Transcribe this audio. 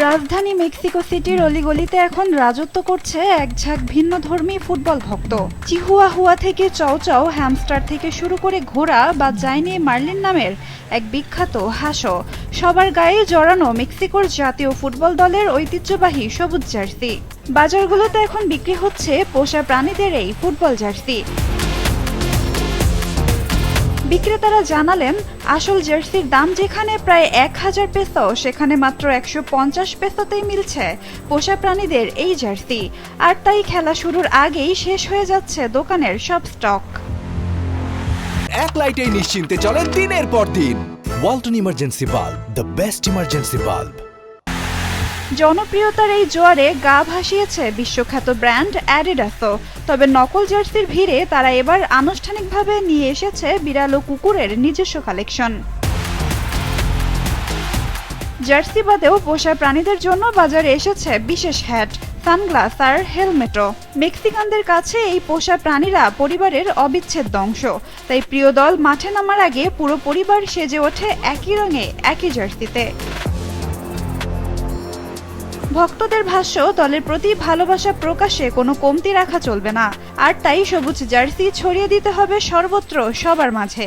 রাজধানী মেক্সিকো সিটির অলিগলিতে এখন রাজত্ব করছে এক ঝাঁক ভিন্নধর্মী ফুটবল ভক্ত। চিহুয়াহুয়া থেকে চওচও হ্যামস্টার থেকে শুরু করে ঘোড়া বা জাইনি মার্লিন নামের এক বিখ্যাত হাঁসও সবার গায়ে জড়ানো মেক্সিকোর জাতীয় ফুটবল দলের ঐতিহ্যবাহী সবুজ জার্সি। বাজারগুলোতে এখন বিক্রি হচ্ছে পোষা প্রাণীদের এই ফুটবল জার্সি। বিক্রেতারা জানালেন, আসল জার্সির দাম যেখানে প্রায় 1000 পেসো, সেখানে মাত্র 150 পেসোতেই মিলছে পোষা প্রাণীদের এই জার্সি। আর তাই খেলা শুরুর আগেই শেষ হয়ে যাচ্ছে দোকানের সব স্টক। এক লাইটেই নিশ্চিন্তে চলে দিনের পর দিন। Walton emergency bulb, the best emergency bulb. জনপ্রিয়তার এই জোয়ারে গা ভাসিয়েছে বিশ্বখ্যাত ব্র্যান্ড অ্যাডিডাসও। তবে নকল জার্সির ভিড়ে তারা এবার আনুষ্ঠানিকভাবে নিয়ে এসেছে বিড়াল ও কুকুরের নিজস্ব কালেকশন। জার্সি বাদেও পোষা প্রাণীদের জন্য বাজারে এসেছে বিশেষ হ্যাট, সানগ্লাস আর হেলমেটও। মেক্সিকানদের কাছে এই পোষা প্রাণীরা পরিবারের অবিচ্ছেদ্য অংশ। তাই প্রিয় দল মাঠে নামার আগে পুরো পরিবার সেজে ওঠে একই রঙে একই জার্সিতে। ভক্তদের ভাষ্য, দলের প্রতি ভালোবাসা প্রকাশে কোনো কমতি রাখা চলবে না। আর তাই সবুজ জার্সি ছড়িয়ে দিতে হবে সর্বত্র সবার মাঝে।